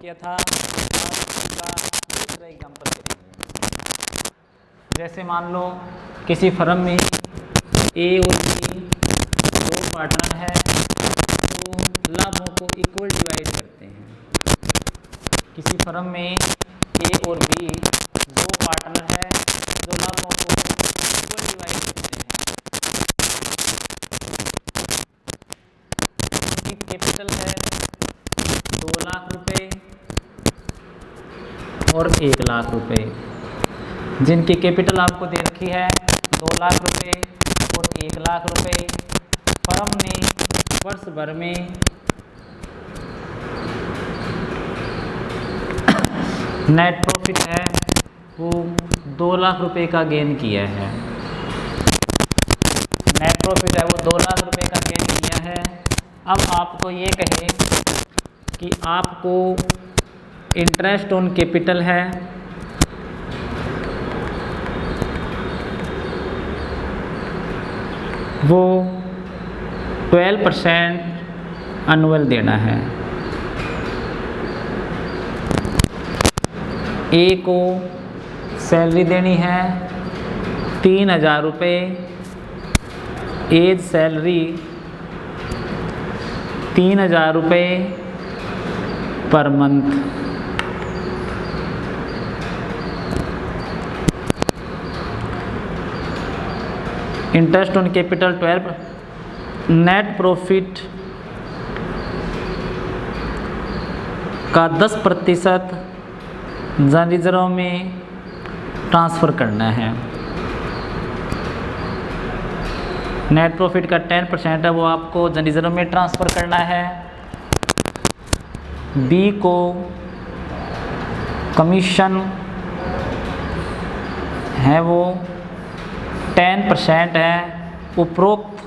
किया था। इसका दूसरा एग्जाम्पल करेंगे। जैसे मान लो किसी फर्म में ए और बी दो पार्टनर है, तो लाभों को इक्वल डिवाइड करते हैं। किसी फर्म में ए और बी दो पार्टनर है जो लाभों को इक्वल डिवाइड करते हैं। उनकी कैपिटल है 2 लाख रुपए और 1 लाख रुपए। जिनकी कैपिटल आपको दे रखी है 2 लाख रुपए और 1 लाख रुपए, फर्म ने वर्ष भर में नेट प्रॉफिट है वो 2 लाख रुपए का गेन किया है। नेट प्रॉफिट है वो 2 लाख रुपए का गेन किया है। अब आपको ये कहे कि आपको इंटरेस्ट ऑन कैपिटल है वो 12% एनुअल देना है। ए को सैलरी देनी है 3,000 रुपये, एज सैलरी 3,000 रुपये per month. Interest on capital 12। Net profit का 10% जनरल रिजर्व में ट्रांसफ़र करना है। नेट प्रॉफिट का 10% है वो आपको जनरल रिजर्व में ट्रांसफ़र करना है। बी को कमीशन है वो 10% है। उपरोक्त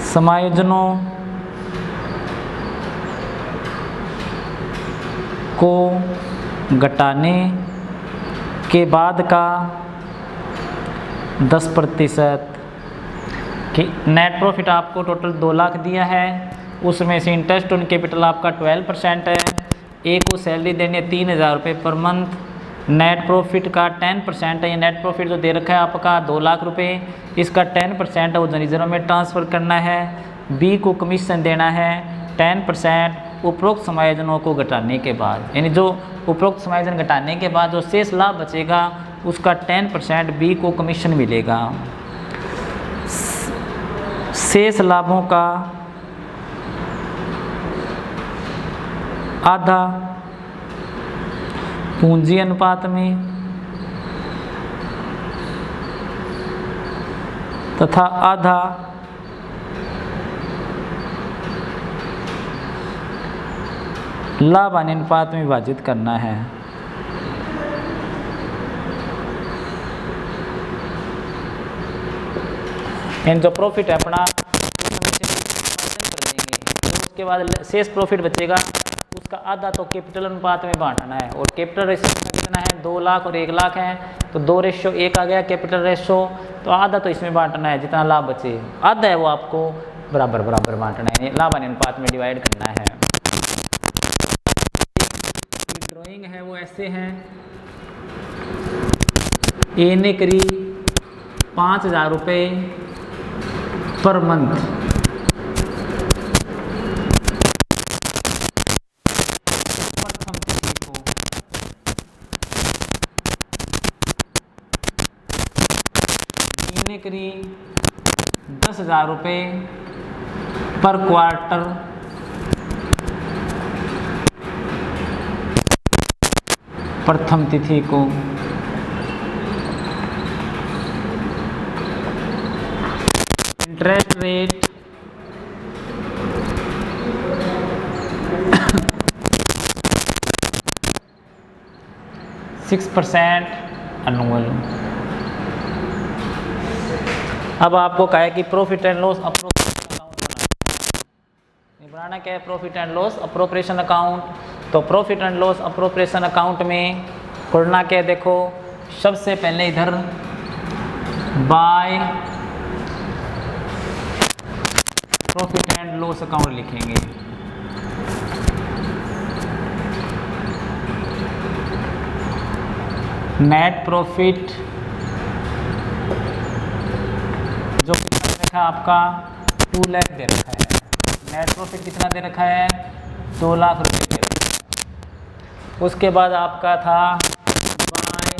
समायोजनों को घटाने के बाद का 10% कि नेट प्रॉफिट आपको टोटल 2 लाख दिया है, उसमें से इंटरेस्ट ऑन कैपिटल आपका 12% है। ए को सैलरी देनी है 3,000 रुपये पर मंथ। नेट प्रॉफिट का 10% है। ये नेट प्रॉफिट जो दे रखा है आपका 2 लाख रुपये, इसका 10% है वो जनरल रिजर्व में ट्रांसफ़र करना है। बी को कमीशन देना है 10% उपरोक्त समायोजनों को घटाने के बाद, यानी जो उपरोक्त समायोजन घटाने के बाद जो शेष लाभ बचेगा उसका 10% बी को कमीशन मिलेगा। शेष लाभों का आधा पूंजी अनुपात में तथा आधा लाभ हानि अनुपात में विभाजित करना है। इन जो प्रॉफिट है अपना कर देंगे, तो उसके बाद शेष प्रॉफिट बचेगा उसका आधा तो कैपिटल अनुपात में बांटना है। और कैपिटल रेशो कितना है 2 लाख और 1 लाख है, तो 2:1 आ गया कैपिटल रेशो। तो आधा तो इसमें बांटना है, जितना लाभ बचे आधा है वो आपको बराबर बराबर बांटना है, लाभ हानि अनुपात में डिवाइड करना है। ड्राइंग है वो ऐसे है। ए ने करी 5,000 रुपये पर मंथ। प्रथम तिथि को बी ने करी 10,000 रुपये पर क्वार्टर प्रथम तिथि को। Interest rate 6% annual. अब आपको कहा है कि profit and loss appropriation account बनाना क्या है, profit and loss appropriation account. तो profit and loss appropriation account में करना क्या है, देखो सबसे पहले इधर by profit and loss account लिखेंगे। नेट प्रॉफिट जो कितना दे रखा है आपका 2 लाख दे रखा है। नेट प्रॉफिट कितना दे रखा है 2 लाख रुपए दे रखा है। उसके बाद आपका था बाय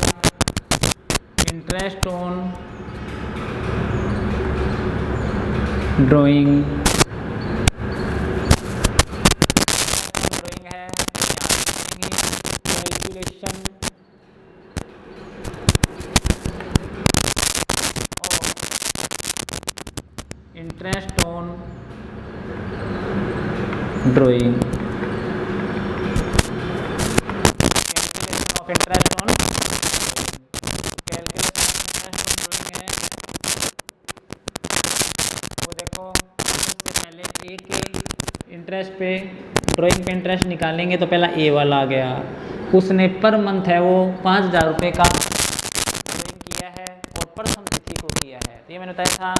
इंटरेस्ट ऑन ड्राइंग है calculation interest on drawing calculation of interest on drawing है। वो देखो सबसे पहले ए के इंटरेस्ट पे ड्राइंग पे इंटरेस्ट निकालेंगे तो पहला ए वाला आ गया। उसने पर मंथ है वो 5,000 रुपये का ड्राइंग किया है और प्रथम तिथि को किया है। तो ये मैंने बताया था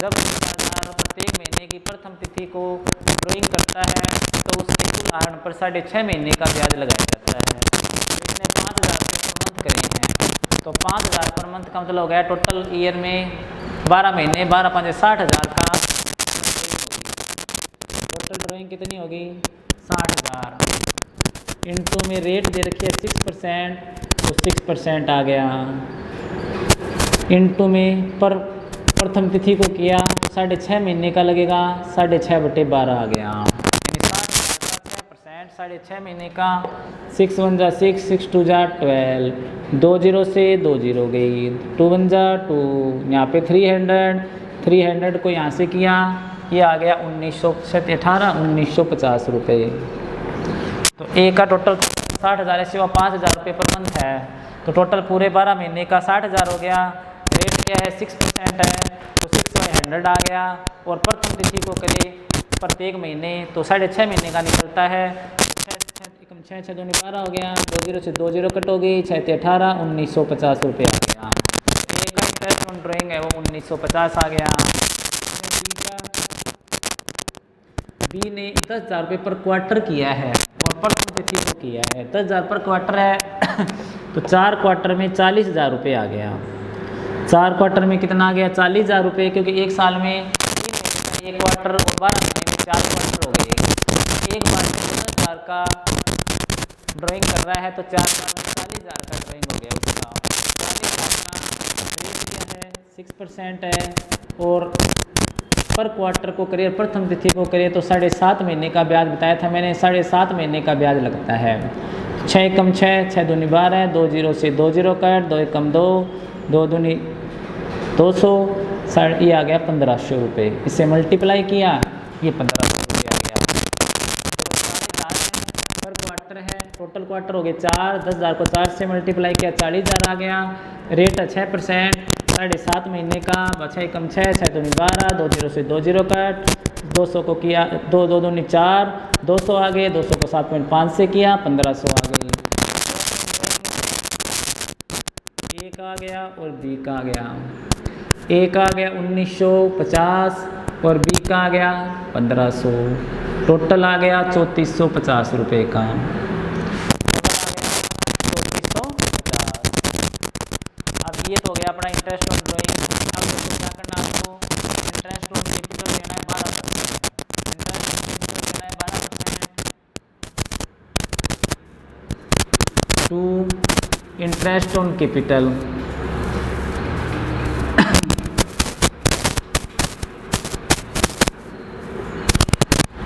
जब दुकानदार प्रत्येक महीने की प्रथम तिथि को ड्राइंग करता है तो उसके कुल आहरण पर 6.5 महीने का ब्याज लगाया जाता है। इसने 5,000 रुपये पर मंथ करे हैं तो 5,000 पर मंथ का मतलब हो गया टोटल ईयर में 12 महीने 12 5 60,000 का टोटल ड्राइंग कितनी होगी 60,000 इंटू में रेट दे रखी है 6% तो 6% आ गया इंटू में पर प्रथम तिथि को किया 6.5 महीने का लगेगा 6.5/12 आ गया 6.5 महीने का 6 1 जा 6 6 2 जा 12 2 0 से 2 0 गई 2 1 जा 2 यहाँ पे 300 को यहाँ से किया ये आ गया 1950 रुपये। तो ए का टोटल 60,000 है सिवा 5,000 रुपये पर मंथ है तो टोटल पूरे 12 महीने का 60,000 हो गया। रेट क्या है 6% है तो 6/100 आ गया और प्रथम तिथि को करे प्रत्येक महीने तो 6.5 महीने का निकलता है 6 6 2 12 हो गया 2 0 से 2 0 कट हो गई 6 18 1950 रुपये आ गया। ए का इंटरेस्ट ऑन ड्राइंग है वो 1950 आ गया। बी ने 10,000 रुपये पर क्वार्टर किया है और प्रथम तिथि को किया है 10,000 पर क्वार्टर है तो 4 क्वार्टर में 40,000 रुपये आ गया। 4 क्वार्टर में कितना आ गया 40,000 रुपये क्योंकि एक साल में 1 क्वार्टर और 12 महीने में 4 क्वार्टर हो गए। एक बार में 10,000 का ड्राइंग कर रहा है तो 4 बार में 40,000 का ड्राइंग हो गया उसका 40,000 का रेट क्या है 6% है और पर क्वार्टर को करिए प्रथम तिथि को करिए तो 7.5 महीने का ब्याज बताया था मैंने 7.5 महीने का ब्याज लगता है। 6 कम 6 6 दूनी 12 2 0 से 2 0 कट 2 कम 2 2 दूनी 200 ये आ गया 1,500 रुपये। इससे मल्टीप्लाई किया ये 1,500 रुपये आ गया। पर क्वार्टर है टोटल क्वार्टर हो गए 4 10,000 को 4 से मल्टीप्लाई किया 40,000 आ गया। रेट 6% 7.5 महीने का 6 कम 6 6 दूनी 12 2 0 से 2 0 कट 200 को किया 2 2 दूनी 4 200 आ गए 200 को 7.5 से किया 1,500 आ गई। ए का आ गया और बी का आ गया। ए का आ गया 1950 और बी का आ गया 1,500 टोटल आ गया 3,450 रुपये का। ये तो हो गया अपना इंटरेस्ट ऑन ड्राइंग। अब देखो क्या करना है आपको इंटरेस्ट ऑन कैपिटल देना है 12%। इंटरेस्ट ऑन कैपिटल देना है 12% to interest on capital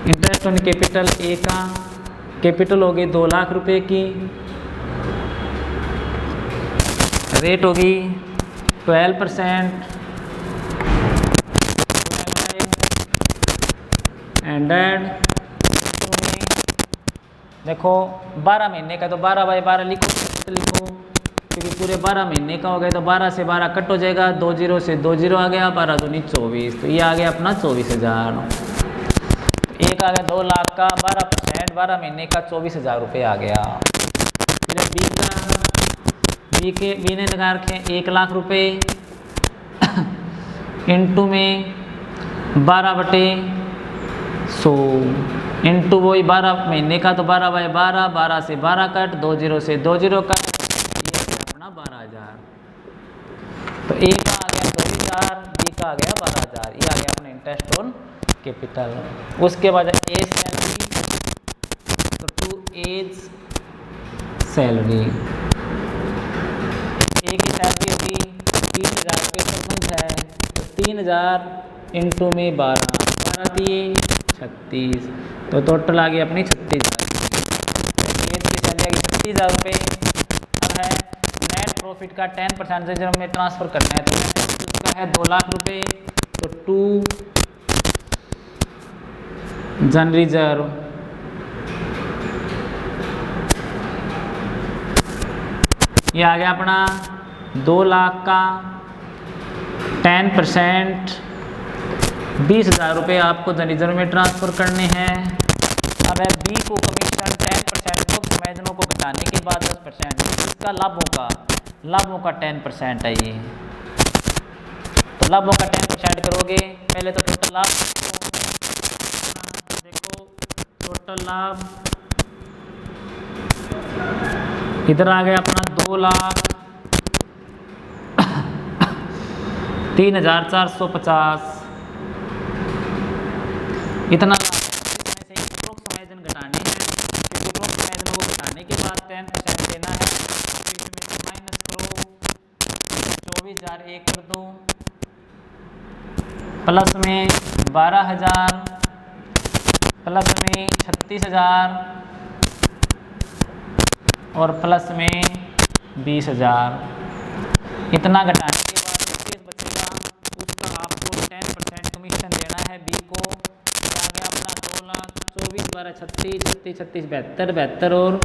interest on capital A का कैपिटल हो गई 2 लाख रुपए की रेट होगी 12% एंड देखो 12 महीने का तो 12/12 लिखो क्योंकि पूरे 12 महीने का हो गया तो 12 से 12 कट हो जाएगा 2 0 से 2 0 आ गया 12 दूनी 24 तो ये आ गया अपना 24,000। एक आ गया 2 लाख का 12% 12 महीने का 24,000 रुपये आ गया। फिर बी ने लगा रखे 1 लाख रुपये इंटू में 12/100 इंटू वही 12 महीने का तो 12/12 12 से 12 कट 2 0 से 2 0 कट ये अपना 12,000। 12,000। तो ए का आ गया 2,000, बी का आ गया 12,000। ये आ गया अपने इंटरेस्ट ऑन कैपिटल। उसके बाद ए सैलरी, तो टू एज सैलरी। ए की सैलरी होगी 3,000 रुपये पर मंथ है, तो 3,000 इंटू में 12 दिए 36, तो टोटल आ गई अपनी 36,000। एज की सैलरी आ गई 36,000 रुपये। अब है नेट प्रॉफिट का 10% जब हमें ट्रांसफ़र करना है, तो नेट उसका है 2 लाख रुपये, तो 2 जन रिजर्व, ये आ गया अपना 2 लाख का 10% 20,000 रुपये आपको जन रिजर्व में ट्रांसफ़र करने हैं। अब है बी को कमीशन 10% को मैजनों को घटाने के बाद 10%, इसका लाभों का 10% है ये। तो लाभों का 10% करोगे, पहले तो टोटल लाभ देखो, टोटल लाभ इधर आ गया अपना 2,03,450, इतना लाभ है। इसमें से उपरोक्त समायोजन घटाने हैं, क्योंकि उपरोक्त समायोजनों को घटाने के बाद 10% देना है। तो इसमें से माइनस करो, 24,001 कर दो, प्लस में 12,000, प्लस में 36,000 और प्लस में 20,000। इतना घटाने के बाद शेष बचेगा, उसका आपको 10% कमीशन देना है बी को। क्या गया अपना 2 लाख 24 12 36 36 36 72 72 और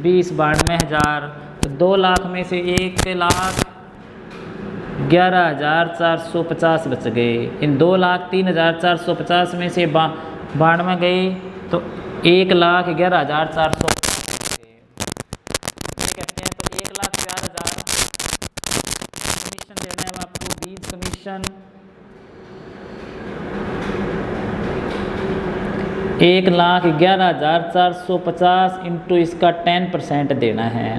20 92,000। तो 2 लाख में से 1,11,450 बच गए। इन 2,03,450 में से 92 गए, तो 1,11,450 कहते हैं। तो 1,04,000 कमीशन देना है आपको, बीज कमीशन 1,11,450 इंटू इसका 10% देना है।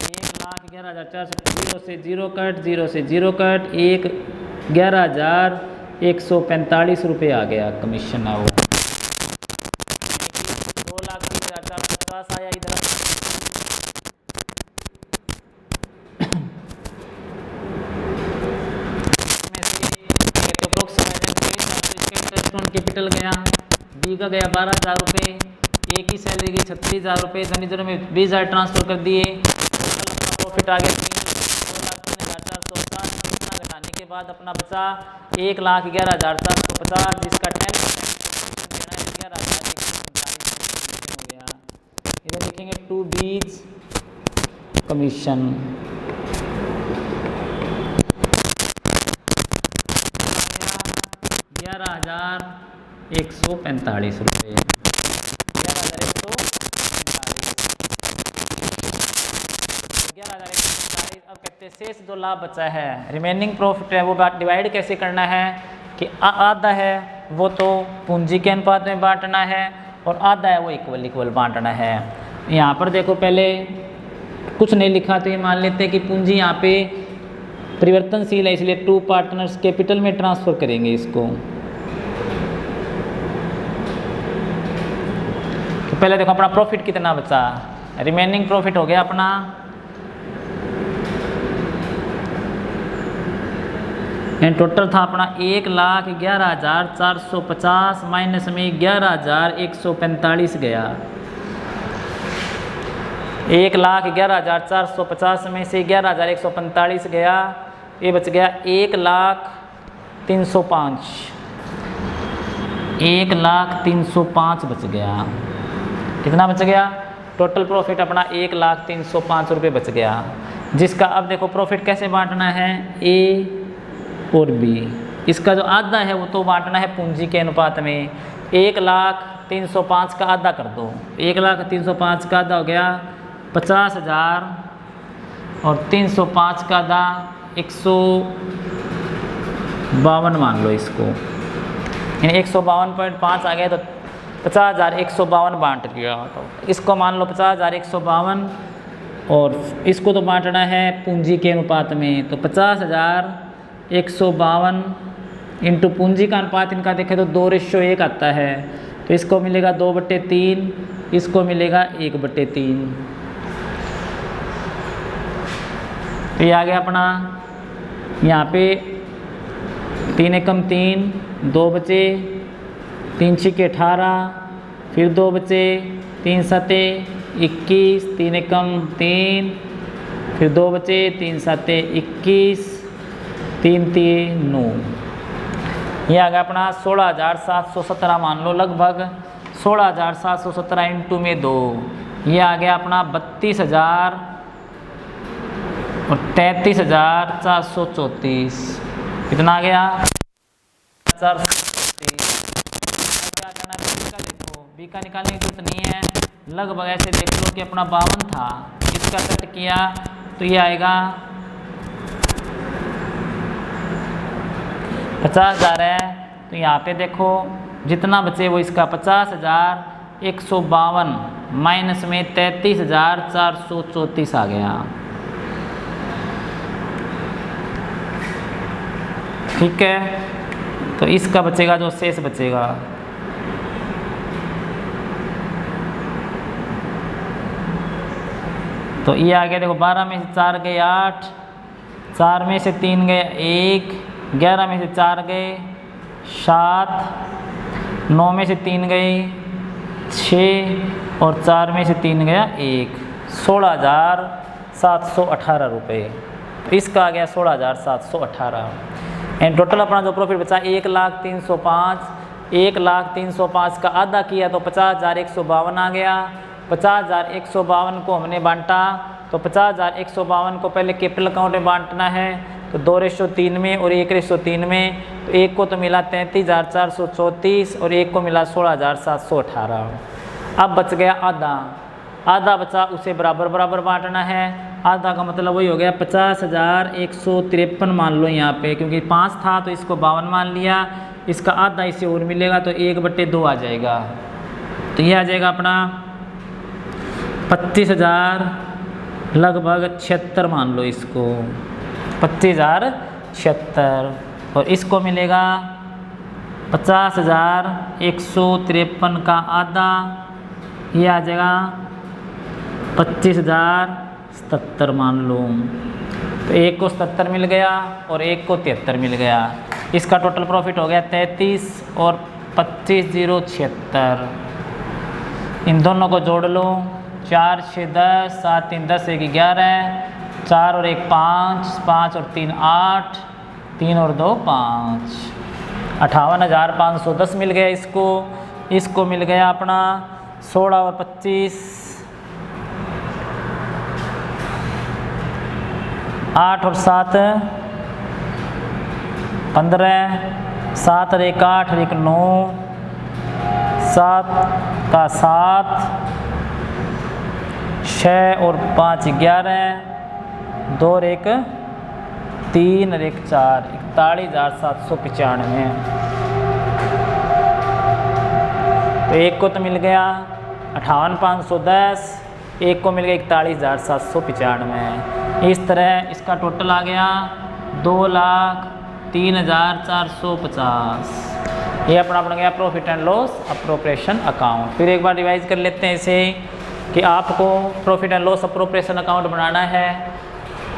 1,11,450, 0 से 0 कट, 0 से 0 कट, 11,145 रुपये आ गया कमीशन। आओ 2,03,450 आया इधर। कैपिटल गया, बी का गया 12,000 रुपये, ए की सैलरी गई 36,000 रुपये, जन रिजर्व में 20,000 ट्रांसफर कर दिए। प्रॉफिट आ गया 2,03,450, इतना घटाने के बाद अपना बचा 1,11,450, जिसका 10% देना है 11,145 हो गया। इधर लिखेंगे टू बीज कमीशन। 11,145 रुपये, 11,145। अब कहते हैं शेष जो लाभ बचा है, रिमेनिंग प्रॉफिट है, वो बात डिवाइड कैसे करना है कि आधा है वो तो पूंजी के अनुपात में बांटना है, और आधा है वो इक्वल बांटना है। यहाँ पर देखो, पहले कुछ नहीं लिखा तो ये मान लेते हैं कि पूंजी यहाँ पे परिवर्तनशील है, इसलिए 2 पार्टनर्स कैपिटल में ट्रांसफर करेंगे इसको। तो पहले देखो अपना प्रॉफिट कितना बचा, रिमेनिंग प्रॉफिट हो गया अपना टोटल था अपना 1,11,450 माइनस में 11,145 गया। 1,11,450 में से 11,145 गया, ये बच गया 1,03,05, 1,03,05 बच गया। कितना बच गया? टोटल प्रॉफिट अपना 1,03,05 रुपये बच गया, जिसका अब देखो प्रॉफिट कैसे बांटना है, ए और बी। इसका जो आधा है वो तो बांटना है पूंजी के अनुपात में। 1,03,05 का आधा कर दो, 1,03,05 का आधा हो गया 50,000 और 305 का आधा 152 मान लो इसको, यानी 152.5 आ गया। तो 50,152 बांट दिया। तो इसको मान लो 50,152 और इसको तो बांटना है पूंजी के अनुपात में, तो 50,152 इंटू पूंजी का अनुपात इनका देखें तो 2:1 आता है, तो इसको मिलेगा 2/3, इसको मिलेगा 1/3। तो ये आ गया अपना, यहाँ पे 3 एकम 3, 2 बचे, 3 छिके 18, फिर 2 बचे, 3 सते 21, 3 एकम 3, फिर 2 बचे, 3 सते 21, 3 3 9। ये आ गया अपना 16,717 मान लो, लगभग 16,717 इंटू में 2, ये आ गया अपना 32,000 और 33,434। कितना आ गया? 434। क्या करना है बी का, देखो बी का निकालने की जरूरत नहीं है, लगभग ऐसे देख लो कि अपना 52 था, इसका कट किया तो ये आएगा 50,000 है। तो यहाँ पे देखो जितना बचे वो इसका 50,152 माइनस में 33,434 आ गया। ठीक है, तो इसका बचेगा जो शेष बचेगा, तो ये आ गया देखो 12 में से 4 गए 8, 4 में से 3 गए 1, 11 में से 4 गए 7, 9 में से 3 गए 6 और 4 में से 3 गया 1, 16,718 रुपये। तो इसका आ गया 16,718 एंड टोटल अपना जो प्रॉफिट बचा 1,03,05। 1,03,05 का आधा किया तो 50,152 आ गया। 50,152 को हमने बांटा, तो 50,152 को पहले कैपिटल अकाउंट में बांटना है, तो 2:3 में और 1:3 में, तो एक को तो मिला 33,434 और एक को मिला 16,718। अब बच गया आधा, आधा बचा उसे बराबर बराबर बांटना है। आधा का मतलब वही हो गया 50,153 मान लो यहाँ पे, क्योंकि 5 था तो इसको 52 मान लिया, इसका आधा इसे और मिलेगा तो 1/2 आ जाएगा। तो ये आ जाएगा अपना 25,000 लगभग 76 मान लो इसको, 25,076 और इसको मिलेगा 50,153 का आधा, ये आ जाएगा 25,077 मान लो। तो एक को 77 मिल गया और एक को 73 मिल गया। इसका टोटल प्रॉफिट हो गया 33 और 25,076। इन दोनों को जोड़ लो, 4 6 10, 7 3 10, 1 11, 4 और 1 5, 5 और 3 8, 3 और 2 5, 58,510 मिल गया इसको। इसको मिल गया अपना 16 और 25, 8 और 7 15, 7 और 1 8 और 1 9, 7 का 7, 6 और 5 11, 2 और 1 3 और 1 4, 41,795। तो एक को तो मिल गया 58,510, एक को मिल गया 41,795। इस तरह इसका टोटल आ गया 2,03,450। ये अपना बन गया profit and loss appropriation account. फिर एक बार रिवाइज कर लेते हैं इसे कि आपको profit and loss appropriation account बनाना है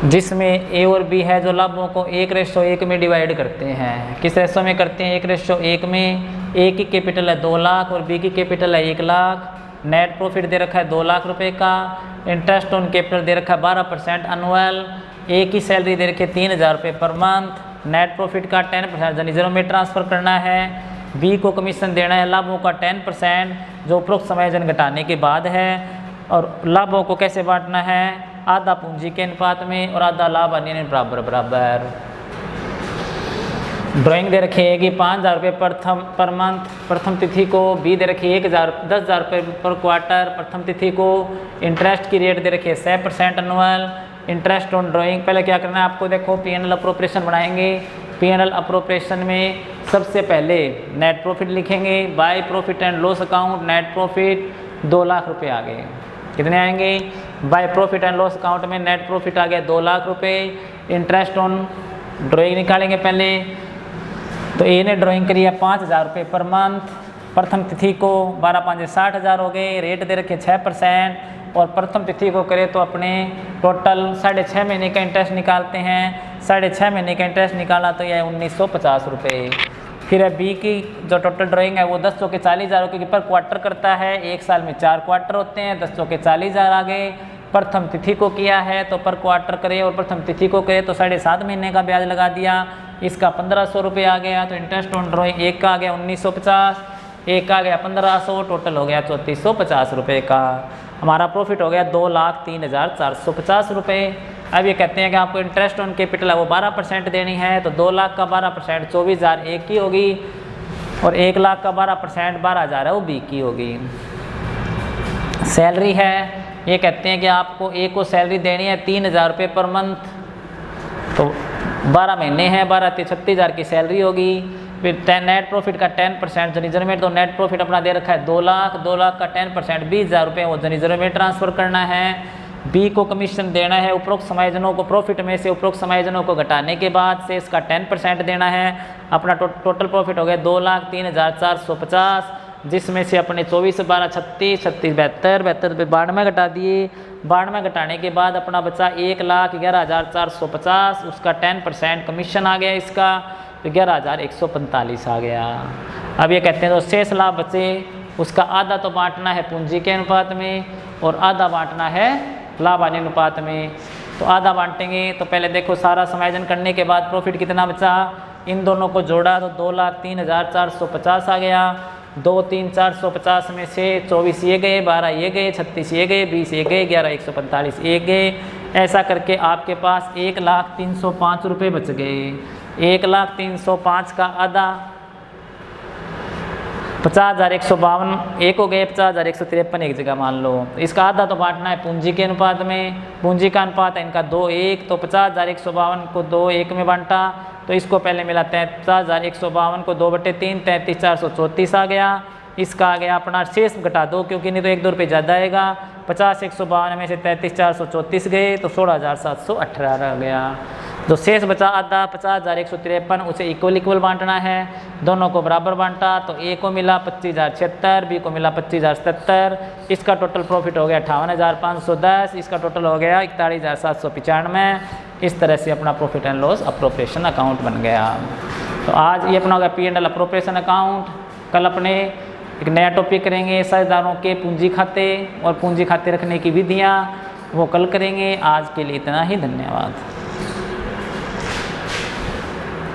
जिसमें ए और बी है जो लाभों को 1:1 में डिवाइड करते हैं। किस रेशो में करते हैं? 1:1 में। ए की कैपिटल है 2 लाख और बी की कैपिटल है 1 लाख। नेट प्रॉफिट दे रखा है 2 लाख रुपए का। इंटरेस्ट ऑन कैपिटल दे रखा है 12% एनुअल। ए की सैलरी दे रखी है 3,000 रुपये पर मंथ। नेट प्रॉफिट का 10% यानी 0 में ट्रांसफ़र करना है। बी को कमीशन देना है लाभों का 10% जो उपरोक्त समायोजन घटाने के बाद है। और लाभों को कैसे बांटना है? आधा पूंजी के अनुपात में और आधा लाभ अन्य बराबर बराबर। ड्राइंग दे रखी है कि 5,000 रुपये पर मंथ प्रथम तिथि को। बी दे रखी है 10,000 रुपये पर क्वार्टर प्रथम तिथि को। इंटरेस्ट की रेट दे रखी है 6% एनुअल। इंटरेस्ट ऑन ड्राइंग पहले क्या करना है आपको, देखो P&L अप्रोप्रिएशन बनाएंगे P&L अप्रोप्रिएशन में सबसे पहले नेट प्रॉफिट लिखेंगे। Bye profit and loss account net profit 2 lakh रुपए आ गए। कितने आएंगे? Bye profit and loss account में नेट प्रॉफिट आ गया 2 लाख रुपए। इंटरेस्ट ऑन ड्राइंग निकालेंगे पहले, तो ए ने ड्राइंग करी है 5,000 रुपये पर मंथ। प्रथम तिथि को 12 5 60,000 हो गए। रेट दे रखे 6% और प्रथम तिथि को करें तो अपने टोटल 6.5 महीने का इंटरेस्ट निकालते हैं। 6.5 महीने का इंटरेस्ट निकाला तो यह 1950 रुपये। फिर है बी की जो टोटल ड्राइंग है वो 10 चौके 40,000 की पर क्वार्टर करता है। एक साल में 4 क्वार्टर होते हैं। 10 चौके 40,000 आ गए। प्रथम तिथि को किया है तो पर क्वार्टर करे और प्रथम तिथि को करे तो 7.5 महीने का ब्याज लगा दिया। इसका 1500 रुपये आ गया। तो इंटरेस्ट ऑन ड्राइंग एक का आ गया 1950, एक का आ गया 1500, टोटल हो गया 3450 रुपये का। हमारा प्रॉफिट हो गया 2,03,450 रुपये। अब ये कहते हैं कि आपको इंटरेस्ट ऑन कैपिटल है वो 12% देनी है, तो 2 लाख का 12% 24,001 की होगी और 1 लाख का 12% 12,000 है वो बी की होगी। सैलरी है, ये कहते हैं कि आपको ए को सैलरी देनी है 3,000 रुपये पर मंथ, तो 12 महीने हैं, 12 36,000 की सैलरी होगी। फिर नेट प्रॉफिट का 10% जो रिजर्व में, तो नेट प्रॉफिट अपना दे रखा है 2 लाख, 2 लाख का 10% 20,000 रुपये वो रिजर्व में ट्रांसफ़र करना है। बी को कमीशन देना है उपरोक्त समायोजनों को, प्रॉफिट में से उपरोक्त समायोजनों को घटाने के बाद से इसका 10% देना है। अपना टोटल प्रॉफिट हो गया 2,03,450, जिसमें से अपने 24 12 36 36 72 72 92 घटा दिए। 92 घटाने के बाद अपना बचा 1,11,450, उसका 10% कमीशन आ गया इसका, तो 11,145 आ गया। अब ये कहते हैं तो शेष लाभ बचे उसका आधा तो बांटना है पूंजी के अनुपात में और आधा बांटना है लाभ हानि अनुपात में। तो आधा बांटेंगे तो पहले देखो सारा समायोजन करने के बाद प्रॉफिट कितना बचा, इन दोनों को जोड़ा तो 2,03,450 आ गया। 2,03,450 में से 24 ये गए, 12 ये गए, 36 ये गए, 20 ये गए, 11,145 ये गए। ऐसा करके आपके पास 1,03,05 रुपये बच गए। 1,03,05 का आधा 50,152 एक हो गए, 50,153 एक जगह मान लो। तो इसका आधा तो बांटना है पूंजी के अनुपात में, पूंजी का अनुपात है इनका 2:1, तो 50,152 को 2:1 में बांटा तो इसको पहले मिलाते हैं 50,152 को 2/3 33,434 आ गया। इसका आ गया अपना शेष घटा दो क्योंकि नहीं तो 1-2 रुपये ज़्यादा आएगा। 50,152 में से 33,434 गए तो 16,718 आ गया। जो शेष बचा आधा 50,153 उसे इक्वल बांटना है, दोनों को बराबर बांटा तो ए को मिला 25,076, बी को मिला 25,077। इसका टोटल प्रॉफिट हो गया 58,510, इसका टोटल हो गया 41,795। इस तरह से अपना profit and loss appropriation account बन गया। तो आज ये अपना हो गया P&L अप्रोप्रिएशन अकाउंट। कल अपने एक नया टॉपिक करेंगे साझेदारों के पूंजी खाते और पूंजी खाते रखने की विधियाँ, वो कल करेंगे। आज के लिए इतना ही, धन्यवाद।